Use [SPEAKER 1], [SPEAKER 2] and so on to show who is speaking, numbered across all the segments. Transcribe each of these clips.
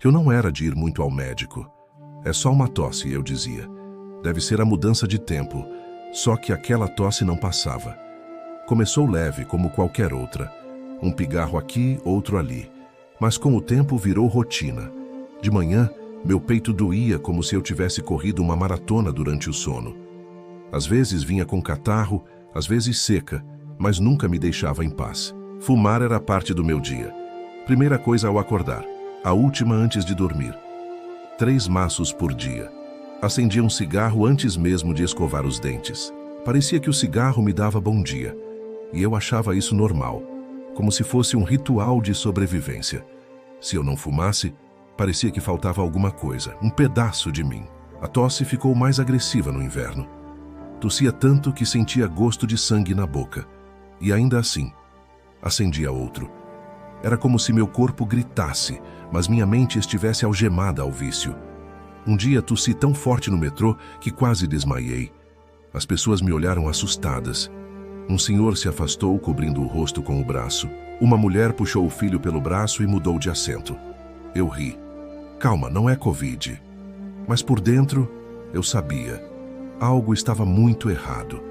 [SPEAKER 1] Eu não era de ir muito ao médico. É só uma tosse, eu dizia. Deve ser a mudança de tempo. Só que aquela tosse não passava. Começou leve, como qualquer outra. Um pigarro aqui, outro ali. Mas com o tempo virou rotina. De manhã, meu peito doía como se eu tivesse corrido uma maratona durante o sono. Às vezes vinha com catarro, às vezes seca, mas nunca me deixava em paz. Fumar era parte do meu dia. Primeira coisa ao acordar, a última antes de dormir. 3 maços por dia. Acendia um cigarro antes mesmo de escovar os dentes. Parecia que o cigarro me dava bom dia. E eu achava isso normal, como se fosse um ritual de sobrevivência. Se eu não fumasse, parecia que faltava alguma coisa, um pedaço de mim. A tosse ficou mais agressiva no inverno. Tossia tanto que sentia gosto de sangue na boca. E ainda assim, acendia outro. Era como se meu corpo gritasse, mas minha mente estivesse algemada ao vício. Um dia tossi tão forte no metrô que quase desmaiei. As pessoas me olharam assustadas. Um senhor se afastou, cobrindo o rosto com o braço. Uma mulher puxou o filho pelo braço e mudou de assento. Eu ri. Calma, não é Covid. Mas por dentro, eu sabia. Algo estava muito errado.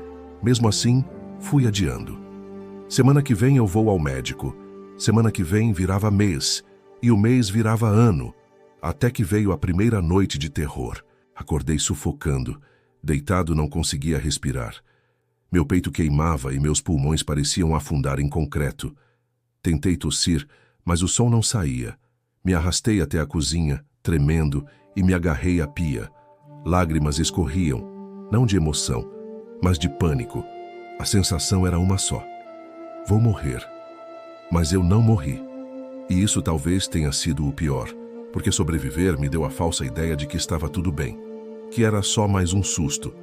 [SPEAKER 1] Mesmo assim, fui adiando. Semana que vem eu vou ao médico. Semana que vem virava mês. E o mês virava ano. Até que veio a primeira noite de terror. Acordei sufocando. Deitado não conseguia respirar. Meu peito queimava e meus pulmões pareciam afundar em concreto. Tentei tossir, mas o som não saía. Me arrastei até a cozinha, tremendo, e me agarrei à pia. Lágrimas escorriam, não de emoção, mas de pânico. A sensação era uma só. Vou morrer. Mas eu não morri. E isso talvez tenha sido o pior, porque sobreviver me deu a falsa ideia de que estava tudo bem, que era só mais um susto.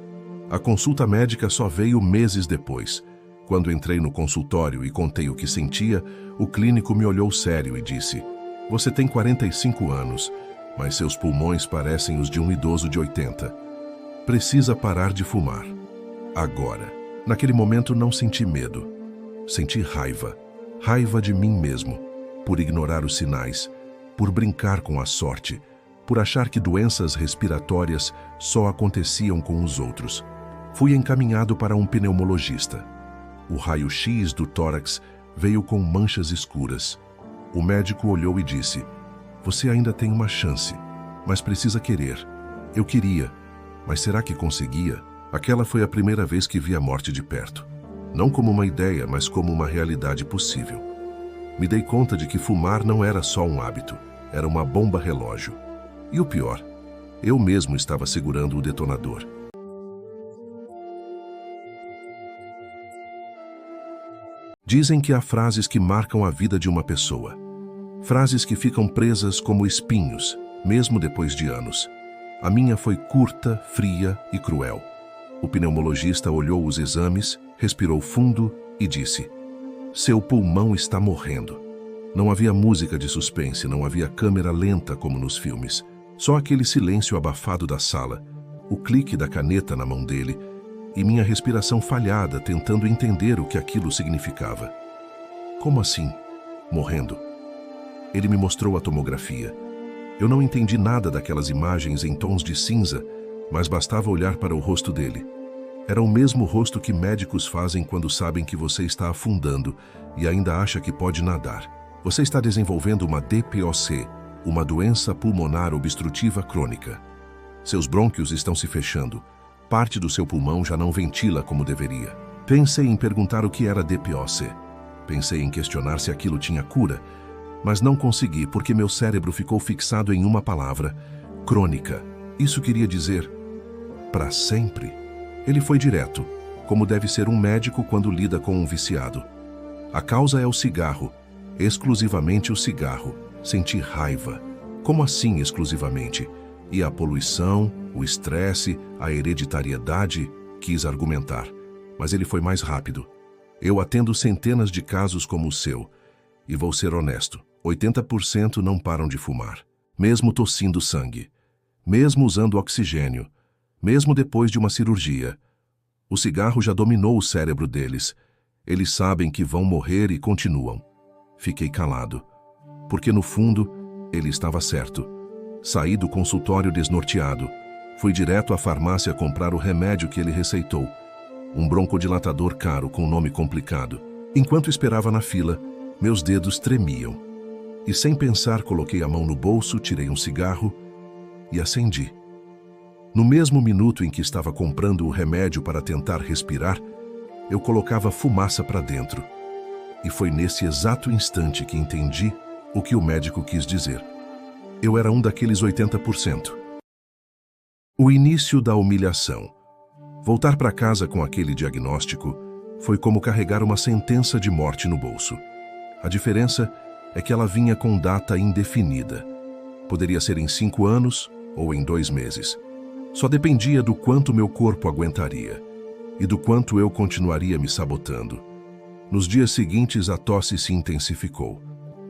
[SPEAKER 1] A consulta médica só veio meses depois. Quando entrei no consultório e contei o que sentia, o clínico me olhou sério e disse: "Você tem 45 anos, mas seus pulmões parecem os de um idoso de 80. Precisa parar de fumar. Agora." Naquele momento não senti medo. Senti raiva. Raiva de mim mesmo, por ignorar os sinais, por brincar com a sorte, por achar que doenças respiratórias só aconteciam com os outros. Fui encaminhado para um pneumologista. O raio-x do tórax veio com manchas escuras. O médico olhou e disse: "Você ainda tem uma chance, mas precisa querer." Eu queria, mas será que conseguia? Aquela foi a primeira vez que vi a morte de perto. Não como uma ideia, mas como uma realidade possível. Me dei conta de que fumar não era só um hábito, era uma bomba relógio. E o pior, eu mesmo estava segurando o detonador. Dizem que há frases que marcam a vida de uma pessoa. Frases que ficam presas como espinhos, mesmo depois de anos. A minha foi curta, fria e cruel. O pneumologista olhou os exames, respirou fundo e disse: "Seu pulmão está morrendo." Não havia música de suspense, não havia câmera lenta como nos filmes. Só aquele silêncio abafado da sala, o clique da caneta na mão dele e minha respiração falhada tentando entender o que aquilo significava. Como assim? Morrendo? Ele me mostrou a tomografia. Eu não entendi nada daquelas imagens em tons de cinza, mas bastava olhar para o rosto dele. Era o mesmo rosto que médicos fazem quando sabem que você está afundando e ainda acha que pode nadar. Você está desenvolvendo uma DPOC, uma doença pulmonar obstrutiva crônica. Seus brônquios estão se fechando. Parte do seu pulmão já não ventila como deveria. Pensei em perguntar o que era DPOC. Pensei em questionar se aquilo tinha cura, mas não consegui porque meu cérebro ficou fixado em uma palavra: crônica. Isso queria dizer para sempre. Ele foi direto, como deve ser um médico quando lida com um viciado. A causa é o cigarro, exclusivamente o cigarro. Senti raiva. Como assim exclusivamente? E a poluição, o estresse, a hereditariedade? Quis argumentar, mas ele foi mais rápido. Eu atendo centenas de casos como o seu, e vou ser honesto, 80% não param de fumar, mesmo tossindo sangue, mesmo usando oxigênio, mesmo depois de uma cirurgia. O cigarro já dominou o cérebro deles. Eles sabem que vão morrer e continuam. Fiquei calado, porque no fundo ele estava certo. Saí do consultório desnorteado. Fui direto à farmácia comprar o remédio que ele receitou. Um broncodilatador caro com nome complicado. Enquanto esperava na fila, meus dedos tremiam. E sem pensar, coloquei a mão no bolso, tirei um cigarro e acendi. No mesmo minuto em que estava comprando o remédio para tentar respirar, eu colocava fumaça para dentro. E foi nesse exato instante que entendi o que o médico quis dizer. Eu era um daqueles 80%. O início da humilhação. Voltar para casa com aquele diagnóstico foi como carregar uma sentença de morte no bolso. A diferença é que ela vinha com data indefinida. Poderia ser em 5 anos ou em 2 meses. Só dependia do quanto meu corpo aguentaria e do quanto eu continuaria me sabotando. Nos dias seguintes, a tosse se intensificou.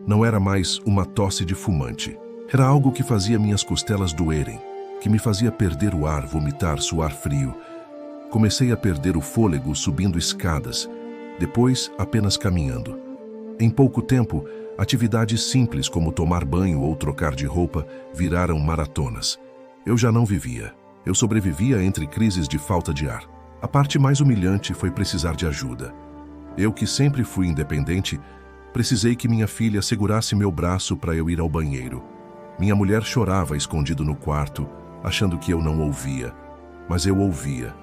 [SPEAKER 1] Não era mais uma tosse de fumante. Era algo que fazia minhas costelas doerem, que me fazia perder o ar, vomitar, suar frio. Comecei a perder o fôlego subindo escadas, depois apenas caminhando. Em pouco tempo, atividades simples como tomar banho ou trocar de roupa viraram maratonas. Eu já não vivia. Eu sobrevivia entre crises de falta de ar. A parte mais humilhante foi precisar de ajuda. Eu, que sempre fui independente, precisei que minha filha segurasse meu braço para eu ir ao banheiro. Minha mulher chorava escondido no quarto, achando que eu não ouvia. Mas eu ouvia.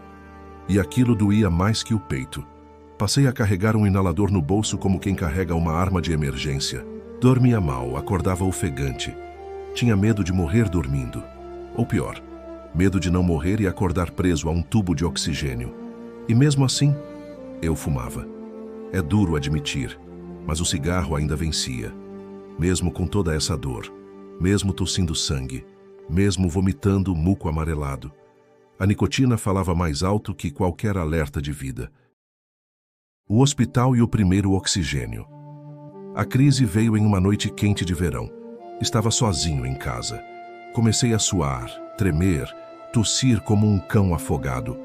[SPEAKER 1] E aquilo doía mais que o peito. Passei a carregar um inalador no bolso como quem carrega uma arma de emergência. Dormia mal, acordava ofegante. Tinha medo de morrer dormindo. Ou pior, medo de não morrer e acordar preso a um tubo de oxigênio. E mesmo assim, eu fumava. É duro admitir, mas o cigarro ainda vencia. Mesmo com toda essa dor, mesmo tossindo sangue, mesmo vomitando muco amarelado, a nicotina falava mais alto que qualquer alerta de vida. O hospital e o primeiro oxigênio. A crise veio em uma noite quente de verão. Estava sozinho em casa. Comecei a suar, tremer, tossir como um cão afogado.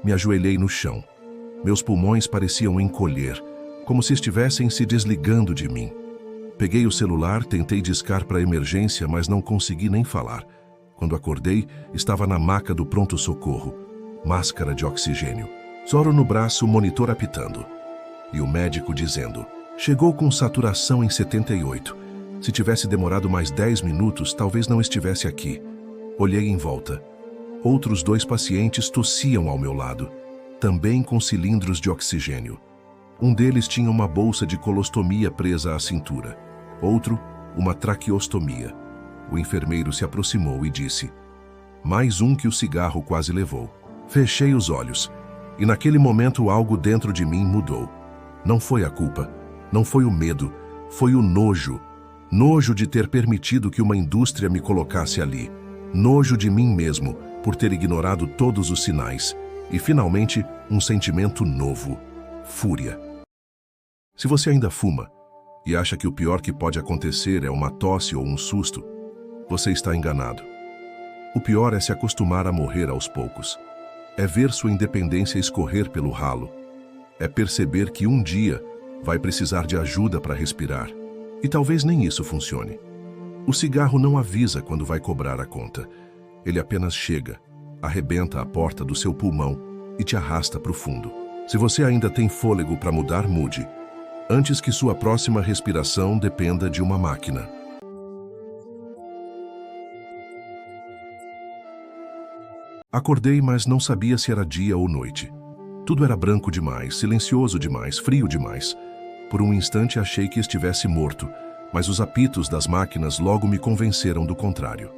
[SPEAKER 1] Me ajoelhei no chão. Meus pulmões pareciam encolher, como se estivessem se desligando de mim. Peguei o celular, tentei discar para emergência, mas não consegui nem falar. Quando acordei, estava na maca do pronto-socorro. Máscara de oxigênio. Soro no braço, monitor apitando. E o médico dizendo: chegou com saturação em 78. Se tivesse demorado mais 10 minutos, talvez não estivesse aqui. Olhei em volta. Outros 2 pacientes tossiam ao meu lado, também com cilindros de oxigênio. Um deles tinha uma bolsa de colostomia presa à cintura. Outro, uma traqueostomia. O enfermeiro se aproximou e disse: mais um que o cigarro quase levou. Fechei os olhos, e naquele momento algo dentro de mim mudou. Não foi a culpa, não foi o medo, foi o nojo. Nojo de ter permitido que uma indústria me colocasse ali. Nojo de mim mesmo, por ter ignorado todos os sinais. E, finalmente, um sentimento novo: fúria. Se você ainda fuma e acha que o pior que pode acontecer é uma tosse ou um susto, você está enganado. O pior é se acostumar a morrer aos poucos. É ver sua independência escorrer pelo ralo. É perceber que um dia vai precisar de ajuda para respirar. E talvez nem isso funcione. O cigarro não avisa quando vai cobrar a conta. Ele apenas chega, arrebenta a porta do seu pulmão e te arrasta para o fundo. Se você ainda tem fôlego para mudar, mude, antes que sua próxima respiração dependa de uma máquina. Acordei, mas não sabia se era dia ou noite. Tudo era branco demais, silencioso demais, frio demais. Por um instante achei que estivesse morto, mas os apitos das máquinas logo me convenceram do contrário.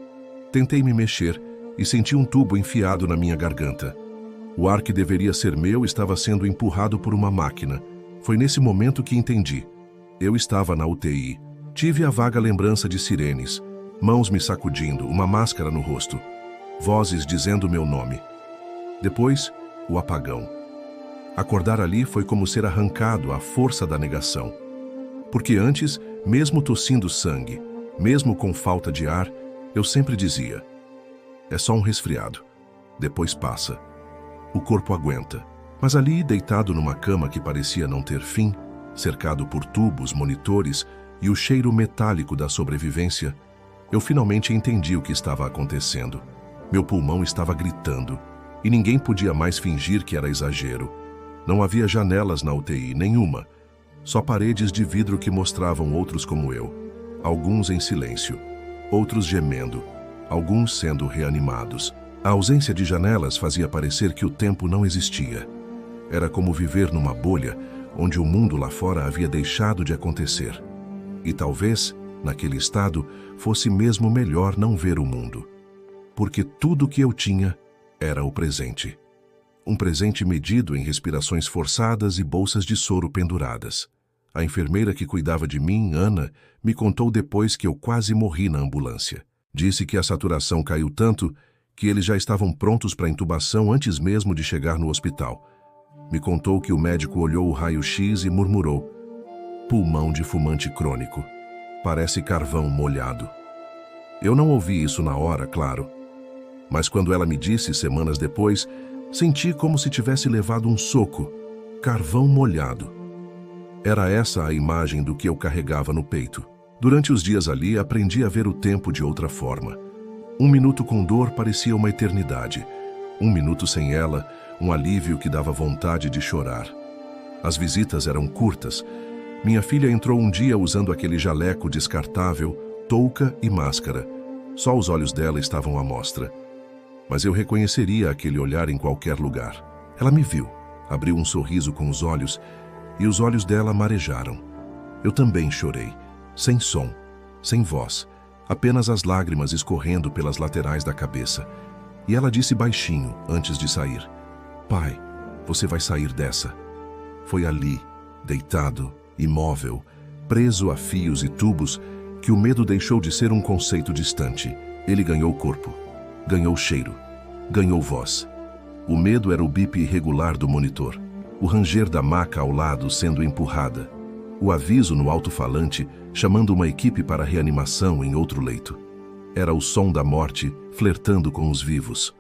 [SPEAKER 1] Tentei me mexer e senti um tubo enfiado na minha garganta. O ar que deveria ser meu estava sendo empurrado por uma máquina. Foi nesse momento que entendi. Eu estava na UTI. Tive a vaga lembrança de sirenes, mãos me sacudindo, uma máscara no rosto, vozes dizendo meu nome. Depois, o apagão. Acordar ali foi como ser arrancado à força da negação. Porque antes, mesmo tossindo sangue, mesmo com falta de ar, eu sempre dizia: é só um resfriado. Depois passa. O corpo aguenta. Mas ali, deitado numa cama que parecia não ter fim, cercado por tubos, monitores e o cheiro metálico da sobrevivência, Eu finalmente entendi o que estava acontecendo. Meu pulmão estava gritando, e ninguém podia mais fingir que era exagero. Não havia janelas na UTI, nenhuma. Só paredes de vidro que mostravam outros como eu. Alguns em silêncio, outros gemendo, alguns sendo reanimados. A ausência de janelas fazia parecer que o tempo não existia. Era como viver numa bolha onde o mundo lá fora havia deixado de acontecer. E talvez, naquele estado, fosse mesmo melhor não ver o mundo. Porque tudo o que eu tinha era o presente. Um presente medido em respirações forçadas e bolsas de soro penduradas. A enfermeira que cuidava de mim, Ana, me contou depois que eu quase morri na ambulância. Disse que a saturação caiu tanto que eles já estavam prontos para intubação antes mesmo de chegar no hospital. Me contou que o médico olhou o raio-x e murmurou: pulmão de fumante crônico. Parece carvão molhado. Eu não ouvi isso na hora, claro. Mas quando ela me disse, semanas depois, senti como se tivesse levado um soco. Carvão molhado. Era essa a imagem do que eu carregava no peito. Durante os dias ali, aprendi a ver o tempo de outra forma. 1 minuto com dor parecia uma eternidade. 1 minuto sem ela, um alívio que dava vontade de chorar. As visitas eram curtas. Minha filha entrou um dia usando aquele jaleco descartável, touca e máscara. Só os olhos dela estavam à mostra. Mas eu reconheceria aquele olhar em qualquer lugar. Ela me viu, abriu um sorriso com os olhos, e os olhos dela marejaram. Eu também chorei, sem som, sem voz, apenas as lágrimas escorrendo pelas laterais da cabeça. E ela disse baixinho, antes de sair: pai, você vai sair dessa. Foi ali, deitado, imóvel, preso a fios e tubos, que o medo deixou de ser um conceito distante. Ele ganhou corpo, ganhou cheiro, ganhou voz. O medo era o bip irregular do monitor, o ranger da maca ao lado sendo empurrada, o aviso no alto-falante chamando uma equipe para reanimação em outro leito. Era o som da morte flertando com os vivos.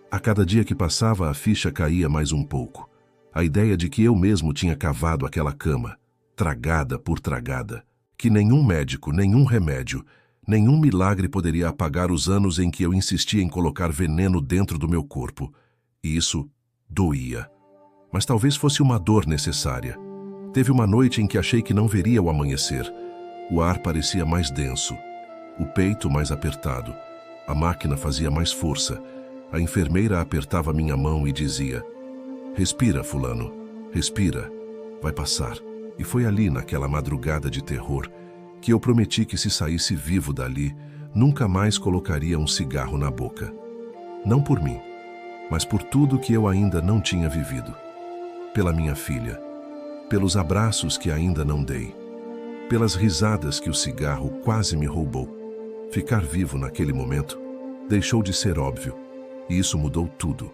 [SPEAKER 1] A cada dia que passava, a ficha caía mais um pouco. A ideia de que eu mesmo tinha cavado aquela cama, tragada por tragada, que nenhum médico, nenhum remédio, nenhum milagre poderia apagar os anos em que eu insistia em colocar veneno dentro do meu corpo. E isso doía. Mas talvez fosse uma dor necessária. Teve uma noite em que achei que não veria o amanhecer. O ar parecia mais denso, o peito mais apertado. A máquina fazia mais força. A enfermeira apertava minha mão e dizia: respira, fulano, respira, vai passar. E foi ali, naquela madrugada de terror, que eu prometi que se saísse vivo dali, nunca mais colocaria um cigarro na boca. Não por mim, mas por tudo que eu ainda não tinha vivido. Pela minha filha, pelos abraços que ainda não dei, pelas risadas que o cigarro quase me roubou. Ficar vivo naquele momento deixou de ser óbvio, e isso mudou tudo.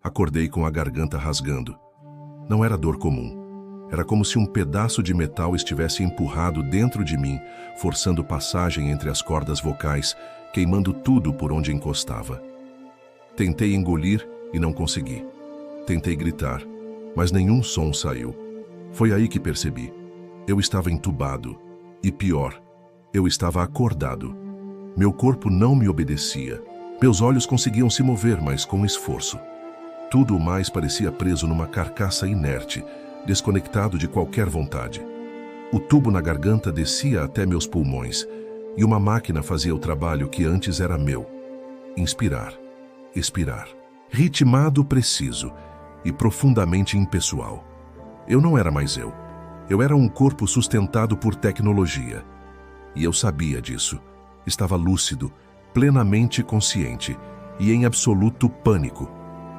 [SPEAKER 1] Acordei com a garganta rasgando. Não era dor comum. Era como se um pedaço de metal estivesse empurrado dentro de mim, forçando passagem entre as cordas vocais, queimando tudo por onde encostava. Tentei engolir e não consegui. Tentei gritar, mas nenhum som saiu. Foi aí que percebi. Eu estava entubado. E pior, eu estava acordado. Meu corpo não me obedecia. Meus olhos conseguiam se mover, mas com esforço. Tudo o mais parecia preso numa carcaça inerte, desconectado de qualquer vontade. O tubo na garganta descia até meus pulmões, e uma máquina fazia o trabalho que antes era meu. Inspirar, expirar. Ritmado preciso e profundamente impessoal. Eu não era mais eu. Eu era um corpo sustentado por tecnologia. E eu sabia disso. Estava lúcido, plenamente consciente e em absoluto pânico.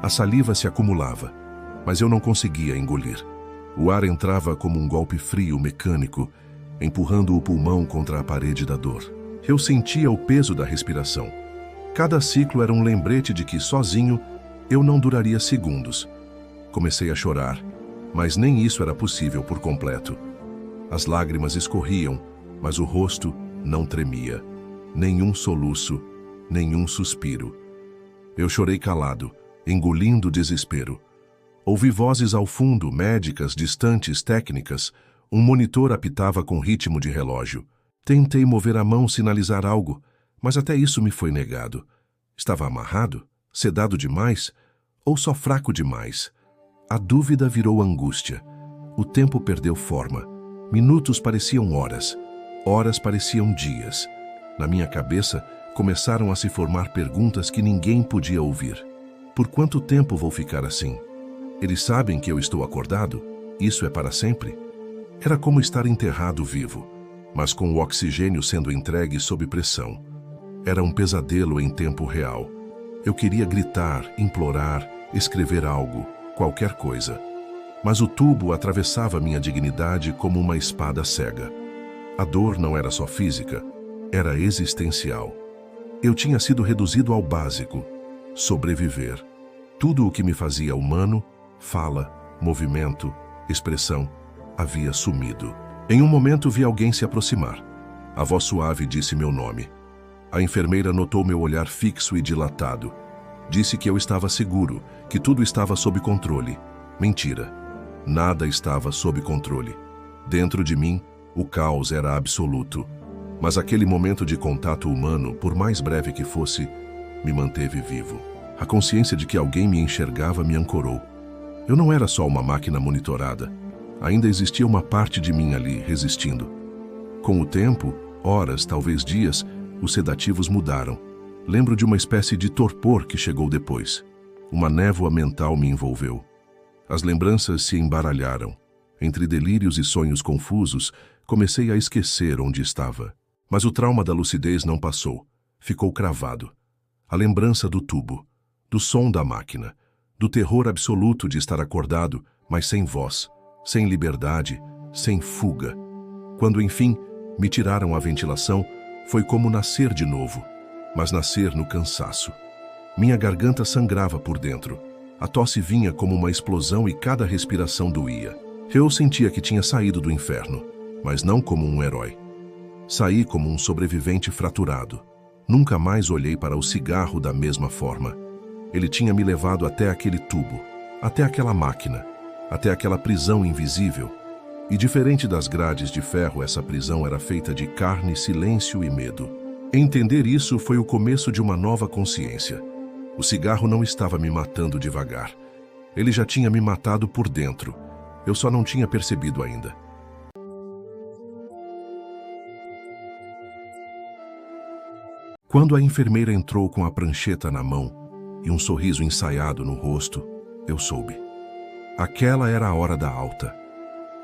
[SPEAKER 1] A saliva se acumulava, mas eu não conseguia engolir. O ar entrava como um golpe frio mecânico, empurrando o pulmão contra a parede da dor. Eu sentia o peso da respiração. Cada ciclo era um lembrete de que, sozinho, eu não duraria segundos. Comecei a chorar, mas nem isso era possível por completo. As lágrimas escorriam, mas o rosto não tremia. Nenhum soluço, nenhum suspiro. Eu chorei calado, engolindo o desespero. Ouvi vozes ao fundo, médicas, distantes, técnicas, Um monitor apitava com ritmo de relógio. Tentei mover a mão, sinalizar algo, mas até isso me foi negado. Estava amarrado? Sedado demais? Ou só fraco demais? A dúvida virou angústia. O tempo perdeu forma. Minutos pareciam horas. Horas pareciam dias. Na minha cabeça, começaram a se formar perguntas que ninguém podia ouvir. Por quanto tempo vou ficar assim? Eles sabem que eu estou acordado? Isso é para sempre? Era como estar enterrado vivo, mas com o oxigênio sendo entregue sob pressão. Era um pesadelo em tempo real. Eu queria gritar, implorar, escrever algo, qualquer coisa. Mas o tubo atravessava minha dignidade como uma espada cega. A dor não era só física, era existencial. Eu tinha sido reduzido ao básico: sobreviver. Tudo o que me fazia humano, fala, movimento, expressão, havia sumido. Em um momento vi alguém se aproximar. A voz suave disse meu nome. A enfermeira notou meu olhar fixo e dilatado. Disse que eu estava seguro, que tudo estava sob controle. Mentira. Nada estava sob controle. Dentro de mim, o caos era absoluto. Mas aquele momento de contato humano, por mais breve que fosse, me manteve vivo. A consciência de que alguém me enxergava me ancorou. Eu não era só uma máquina monitorada. Ainda existia uma parte de mim ali, resistindo. Com o tempo, horas, talvez dias, os sedativos mudaram. Lembro de uma espécie de torpor que chegou depois. Uma névoa mental me envolveu. As lembranças se embaralharam. Entre delírios e sonhos confusos, comecei a esquecer onde estava. Mas o trauma da lucidez não passou. Ficou cravado. A lembrança do tubo, do som da máquina, do terror absoluto de estar acordado, mas sem voz, sem liberdade, sem fuga. Quando, enfim, me tiraram a ventilação, foi como nascer de novo, mas nascer no cansaço. Minha garganta sangrava por dentro. A tosse vinha como uma explosão e cada respiração doía. Eu sentia que tinha saído do inferno, mas não como um herói. Saí como um sobrevivente fraturado. Nunca mais olhei para o cigarro da mesma forma. Ele tinha me levado até aquele tubo, até aquela máquina, até aquela prisão invisível. E diferente das grades de ferro, essa prisão era feita de carne, silêncio e medo. Entender isso foi o começo de uma nova consciência. O cigarro não estava me matando devagar. Ele já tinha me matado por dentro. Eu só não tinha percebido ainda. Quando a enfermeira entrou com a prancheta na mão e um sorriso ensaiado no rosto, eu soube. Aquela era a hora da alta.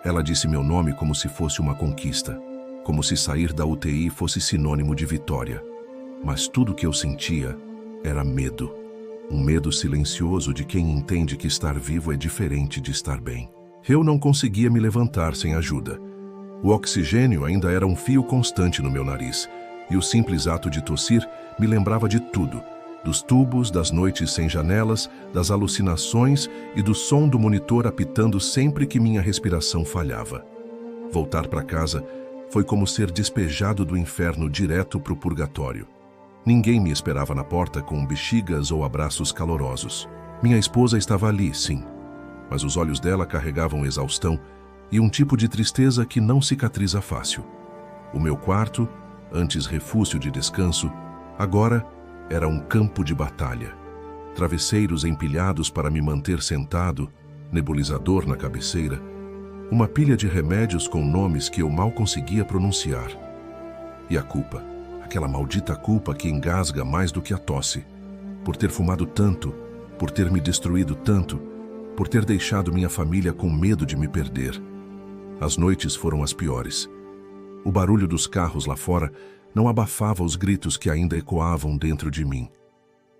[SPEAKER 1] Ela disse meu nome como se fosse uma conquista, como se sair da UTI fosse sinônimo de vitória. Mas tudo que eu sentia era medo. Um medo silencioso de quem entende que estar vivo é diferente de estar bem. Eu não conseguia me levantar sem ajuda. O oxigênio ainda era um fio constante no meu nariz, e o simples ato de tossir me lembrava de tudo, dos tubos, das noites sem janelas, das alucinações e do som do monitor apitando sempre que minha respiração falhava. Voltar para casa foi como ser despejado do inferno direto para o purgatório. Ninguém me esperava na porta com bexigas ou abraços calorosos. Minha esposa estava ali, sim, mas os olhos dela carregavam exaustão e um tipo de tristeza que não cicatriza fácil. O meu quarto, antes refúgio de descanso, agora era um campo de batalha. Travesseiros empilhados para me manter sentado, nebulizador na cabeceira, uma pilha de remédios com nomes que eu mal conseguia pronunciar. E a culpa, aquela maldita culpa que engasga mais do que a tosse, por ter fumado tanto, por ter me destruído tanto, por ter deixado minha família com medo de me perder. As noites foram as piores. O barulho dos carros lá fora não abafava os gritos que ainda ecoavam dentro de mim.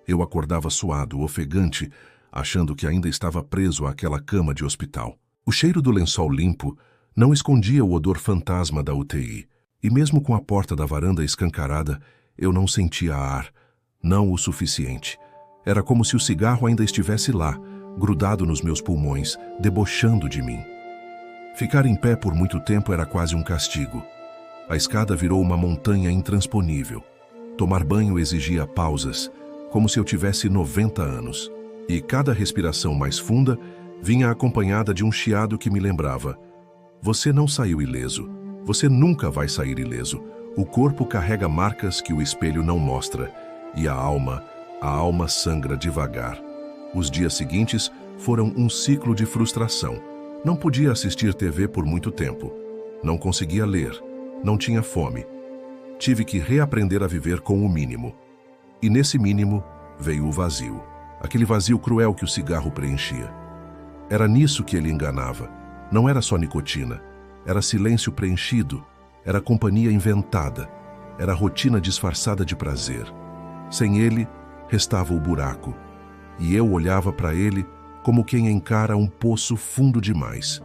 [SPEAKER 1] Eu acordava suado, ofegante, achando que ainda estava preso àquela cama de hospital. O cheiro do lençol limpo não escondia o odor fantasma da UTI, e mesmo com a porta da varanda escancarada, eu não sentia ar, não o suficiente. Era como se o cigarro ainda estivesse lá, grudado nos meus pulmões, debochando de mim. Ficar em pé por muito tempo era quase um castigo. A escada virou uma montanha intransponível. Tomar banho exigia pausas, como se eu tivesse 90 anos. E cada respiração mais funda vinha acompanhada de um chiado que me lembrava: Você não saiu ileso. Você nunca vai sair ileso. O corpo carrega marcas que o espelho não mostra. E a alma sangra devagar. Os dias seguintes foram um ciclo de frustração. Não podia assistir TV por muito tempo. Não conseguia ler. Não tinha fome. Tive que reaprender a viver com o mínimo. E nesse mínimo veio o vazio. Aquele vazio cruel que o cigarro preenchia. Era nisso que ele enganava. Não era só nicotina. Era silêncio preenchido. Era companhia inventada. Era rotina disfarçada de prazer. Sem ele, restava o buraco. E eu olhava para ele como quem encara um poço fundo demais.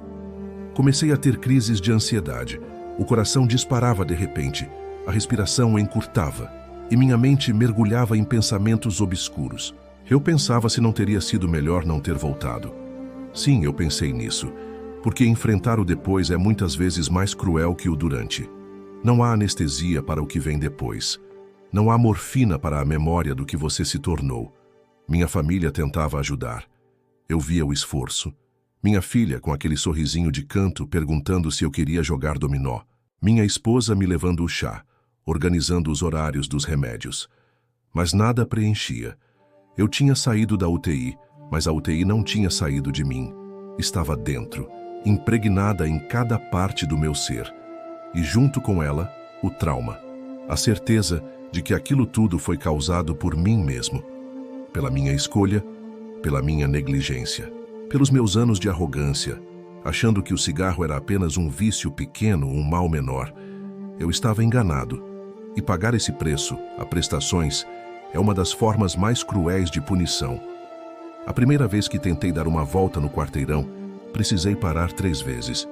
[SPEAKER 1] Comecei a ter crises de ansiedade. O coração disparava de repente. A respiração encurtava. E minha mente mergulhava em pensamentos obscuros. Eu pensava se não teria sido melhor não ter voltado. Sim, eu pensei nisso. Porque enfrentar o depois é muitas vezes mais cruel que o durante. Não há anestesia para o que vem depois. Não há morfina para a memória do que você se tornou. Minha família tentava ajudar. Eu via o esforço. Minha filha com aquele sorrisinho de canto perguntando se eu queria jogar dominó. Minha esposa me levando o chá, organizando os horários dos remédios. Mas nada preenchia. Eu tinha saído da UTI, mas a UTI não tinha saído de mim. Estava dentro, impregnada em cada parte do meu ser. E junto com ela, o trauma. A certeza de que aquilo tudo foi causado por mim mesmo. Pela minha escolha, pela minha negligência. Pelos meus anos de arrogância, achando que o cigarro era apenas um vício pequeno, um mal menor. Eu estava enganado. E pagar esse preço, a prestações, é uma das formas mais cruéis de punição. A primeira vez que tentei dar uma volta no quarteirão, precisei parar 3 vezes.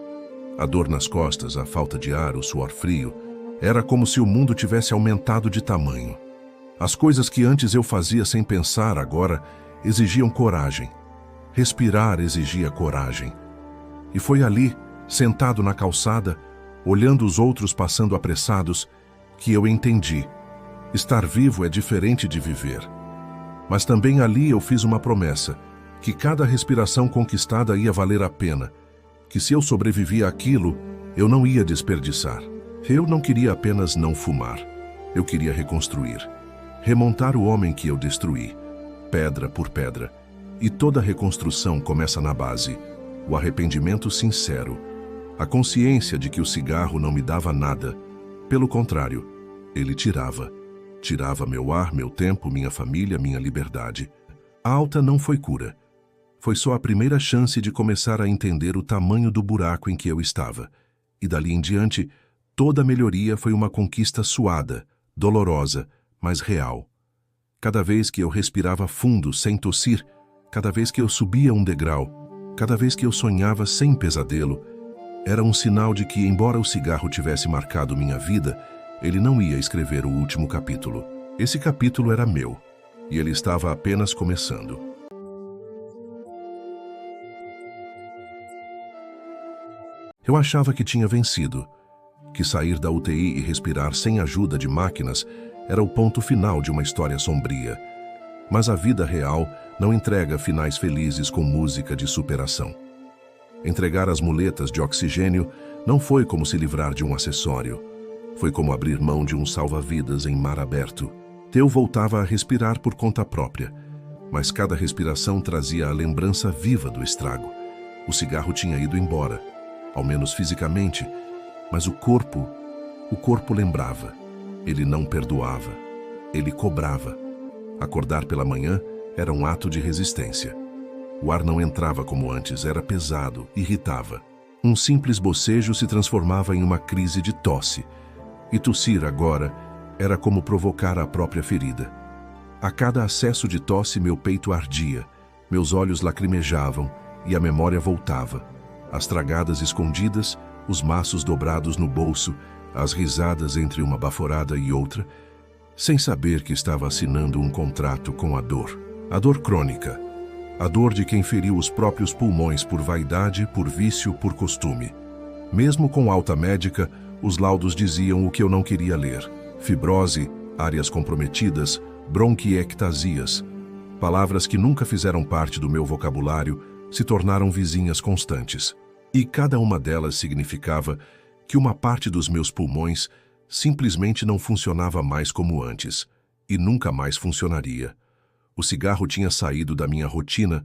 [SPEAKER 1] A dor nas costas, a falta de ar, o suor frio, era como se o mundo tivesse aumentado de tamanho. As coisas que antes eu fazia sem pensar agora exigiam coragem. Respirar exigia coragem. E foi ali, sentado na calçada, olhando os outros passando apressados, que eu entendi. Estar vivo é diferente de viver. Mas também ali eu fiz uma promessa, que cada respiração conquistada ia valer a pena, que se eu sobrevivia àquilo, eu não ia desperdiçar. Eu não queria apenas não fumar. Eu queria reconstruir. Remontar o homem que eu destruí, pedra por pedra. E toda reconstrução começa na base. O arrependimento sincero. A consciência de que o cigarro não me dava nada. Pelo contrário, ele tirava. Tirava meu ar, meu tempo, minha família, minha liberdade. A alta não foi cura. Foi só a primeira chance de começar a entender o tamanho do buraco em que eu estava. E dali em diante, toda melhoria foi uma conquista suada, dolorosa, mas real. Cada vez que eu respirava fundo, sem tossir, cada vez que eu subia um degrau, cada vez que eu sonhava sem pesadelo, era um sinal de que, embora o cigarro tivesse marcado minha vida, ele não ia escrever o último capítulo. Esse capítulo era meu, e ele estava apenas começando. Eu achava que tinha vencido, que sair da UTI e respirar sem ajuda de máquinas era o ponto final de uma história sombria. Mas a vida real não entrega finais felizes com música de superação. Entregar as muletas de oxigênio não foi como se livrar de um acessório. Foi como abrir mão de um salva-vidas em mar aberto. Eu voltava a respirar por conta própria, mas cada respiração trazia a lembrança viva do estrago. O cigarro tinha ido embora, ao menos fisicamente, mas o corpo lembrava. Ele não perdoava, ele cobrava. Acordar pela manhã era um ato de resistência. O ar não entrava como antes, era pesado, irritava. Um simples bocejo se transformava em uma crise de tosse. E tossir agora era como provocar a própria ferida. A cada acesso de tosse meu peito ardia, meus olhos lacrimejavam e a memória voltava. As tragadas escondidas, os maços dobrados no bolso, as risadas entre uma baforada e outra, sem saber que estava assinando um contrato com a dor crônica, a dor de quem feriu os próprios pulmões por vaidade, por vício, por costume. Mesmo com alta médica, os laudos diziam o que eu não queria ler: fibrose, áreas comprometidas, bronquiectasias. Palavras que nunca fizeram parte do meu vocabulário se tornaram vizinhas constantes. E cada uma delas significava que uma parte dos meus pulmões simplesmente não funcionava mais como antes, e nunca mais funcionaria. O cigarro tinha saído da minha rotina,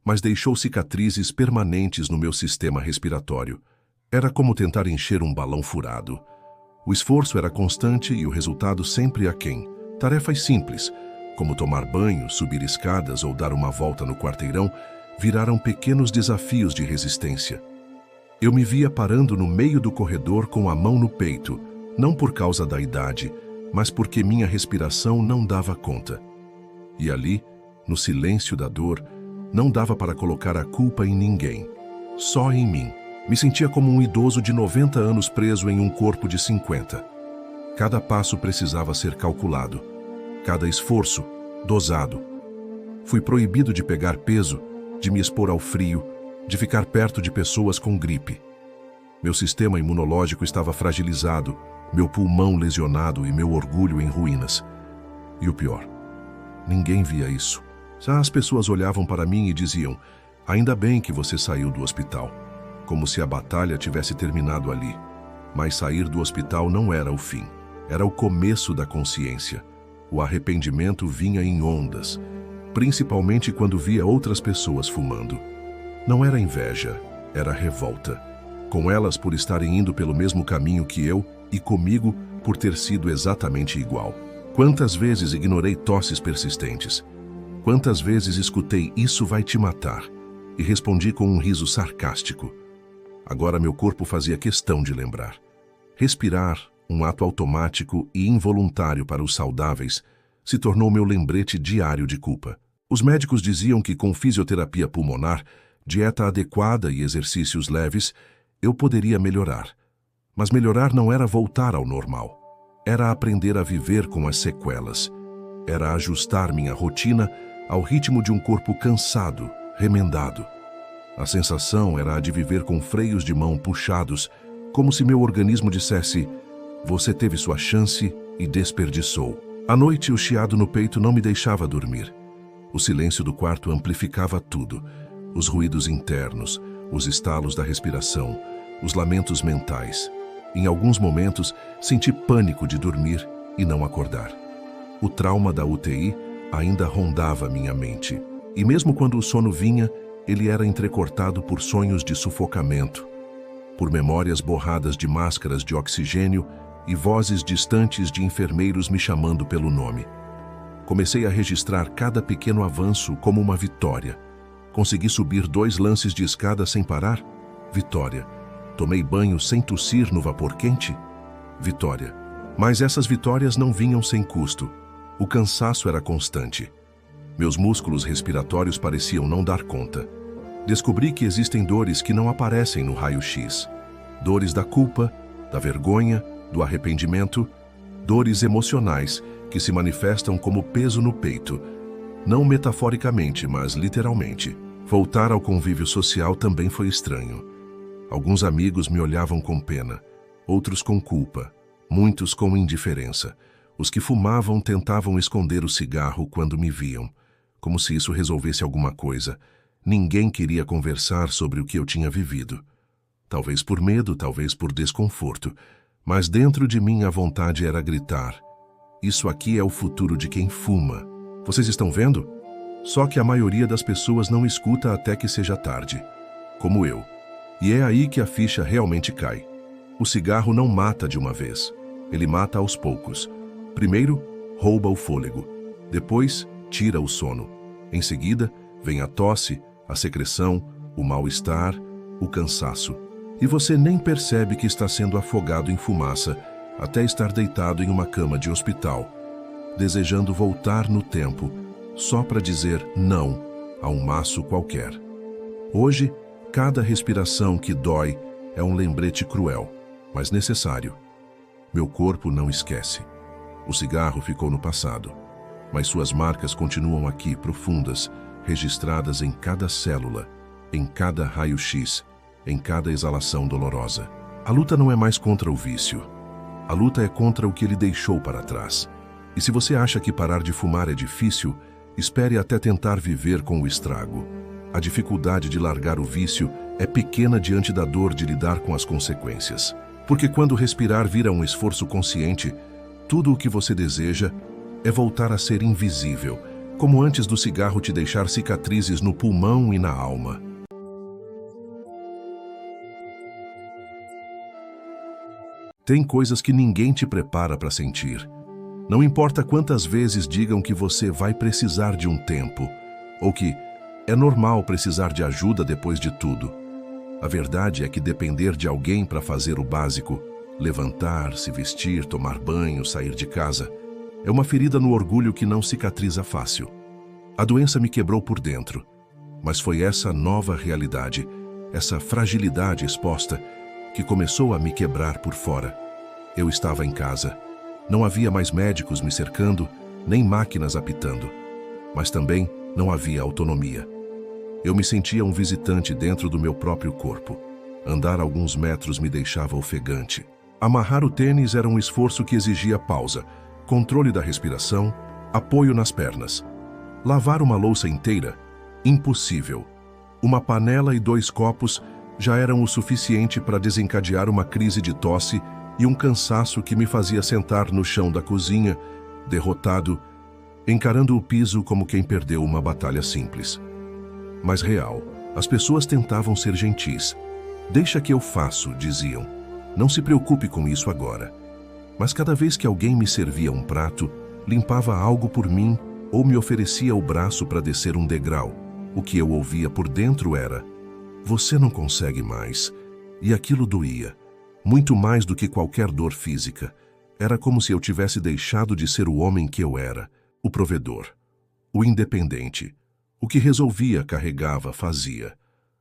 [SPEAKER 1] mas deixou cicatrizes permanentes no meu sistema respiratório. Era como tentar encher um balão furado. O esforço era constante e o resultado sempre aquém. Tarefas simples, como tomar banho, subir escadas ou dar uma volta no quarteirão, viraram pequenos desafios de resistência. Eu me via parando no meio do corredor com a mão no peito, não por causa da idade, mas porque minha respiração não dava conta. E ali, no silêncio da dor, não dava para colocar a culpa em ninguém, só em mim. Me sentia como um idoso de 90 anos preso em um corpo de 50. Cada passo precisava ser calculado, cada esforço dosado. Fui proibido de pegar peso, de me expor ao frio, de ficar perto de pessoas com gripe. Meu sistema imunológico estava fragilizado, meu pulmão lesionado e meu orgulho em ruínas. E o pior, ninguém via isso. As pessoas olhavam para mim e diziam: ainda bem que você saiu do hospital. Como se a batalha tivesse terminado ali. Mas sair do hospital não era o fim. Era o começo da consciência. O arrependimento vinha em ondas, principalmente quando via outras pessoas fumando. Não era inveja, era revolta. Com elas por estarem indo pelo mesmo caminho que eu e comigo por ter sido exatamente igual. Quantas vezes ignorei tosses persistentes? Quantas vezes escutei "isso vai te matar" e respondi com um riso sarcástico. Agora meu corpo fazia questão de lembrar. Respirar, um ato automático e involuntário para os saudáveis, se tornou meu lembrete diário de culpa. Os médicos diziam que com fisioterapia pulmonar, dieta adequada e exercícios leves, eu poderia melhorar. Mas melhorar não era voltar ao normal. Era aprender a viver com as sequelas. Era ajustar minha rotina ao ritmo de um corpo cansado, remendado. A sensação era a de viver com freios de mão puxados, como se meu organismo dissesse: você teve sua chance e desperdiçou. À noite, o chiado no peito não me deixava dormir. O silêncio do quarto amplificava tudo. Os ruídos internos, os estalos da respiração, os lamentos mentais. Em alguns momentos, senti pânico de dormir e não acordar. O trauma da UTI ainda rondava minha mente. E mesmo quando o sono vinha, ele era entrecortado por sonhos de sufocamento, por memórias borradas de máscaras de oxigênio e vozes distantes de enfermeiros me chamando pelo nome. Comecei a registrar cada pequeno avanço como uma vitória. Consegui subir 2 lances de escada sem parar? Vitória. Tomei banho sem tossir no vapor quente? Vitória. Mas essas vitórias não vinham sem custo. O cansaço era constante. Meus músculos respiratórios pareciam não dar conta. Descobri que existem dores que não aparecem no raio-x. Dores da culpa, da vergonha, do arrependimento, dores emocionais que se manifestam como peso no peito, não metaforicamente, mas literalmente. Voltar ao convívio social também foi estranho. Alguns amigos me olhavam com pena, outros com culpa, muitos com indiferença. Os que fumavam tentavam esconder o cigarro quando me viam, como se isso resolvesse alguma coisa. Ninguém queria conversar sobre o que eu tinha vivido. Talvez por medo, talvez por desconforto, mas dentro de mim a vontade era gritar: isso aqui é o futuro de quem fuma. Vocês estão vendo? Só que a maioria das pessoas não escuta até que seja tarde, como eu. E é aí que a ficha realmente cai. O cigarro não mata de uma vez. Ele mata aos poucos. Primeiro, rouba o fôlego. Depois, tira o sono. Em seguida, vem a tosse, a secreção, o mal-estar, o cansaço. E você nem percebe que está sendo afogado em fumaça até estar deitado em uma cama de hospital, desejando voltar no tempo só para dizer não a um maço qualquer. Hoje, cada respiração que dói é um lembrete cruel, mas necessário. Meu corpo não esquece. O cigarro ficou no passado, mas suas marcas continuam aqui, profundas, registradas em cada célula, em cada raio-x, em cada exalação dolorosa. A luta não é mais contra o vício. A luta é contra o que ele deixou para trás. E se você acha que parar de fumar é difícil, espere até tentar viver com o estrago. A dificuldade de largar o vício é pequena diante da dor de lidar com as consequências. Porque quando respirar vira um esforço consciente, tudo o que você deseja é voltar a ser invisível, como antes do cigarro te deixar cicatrizes no pulmão e na alma. Tem coisas que ninguém te prepara para sentir. Não importa quantas vezes digam que você vai precisar de um tempo, ou que é normal precisar de ajuda depois de tudo. A verdade é que depender de alguém para fazer o básico, levantar, se vestir, tomar banho, sair de casa, é uma ferida no orgulho que não cicatriza fácil. A doença me quebrou por dentro, mas foi essa nova realidade, essa fragilidade exposta, que começou a me quebrar por fora. Eu estava em casa. Não havia mais médicos me cercando, nem máquinas apitando. Mas também não havia autonomia. Eu me sentia um visitante dentro do meu próprio corpo. Andar alguns metros me deixava ofegante. Amarrar o tênis era um esforço que exigia pausa, controle da respiração, apoio nas pernas. Lavar uma louça inteira? Impossível. Uma panela e 2 copos já eram o suficiente para desencadear uma crise de tosse e um cansaço que me fazia sentar no chão da cozinha, derrotado, encarando o piso como quem perdeu uma batalha simples. Mas real, as pessoas tentavam ser gentis. Deixa que eu faço, diziam. Não se preocupe com isso agora. Mas cada vez que alguém me servia um prato, limpava algo por mim ou me oferecia o braço para descer um degrau, o que eu ouvia por dentro era: você não consegue mais. E aquilo doía. Muito mais do que qualquer dor física. Era como se eu tivesse deixado de ser o homem que eu era, o provedor, o independente, o que resolvia, carregava, fazia.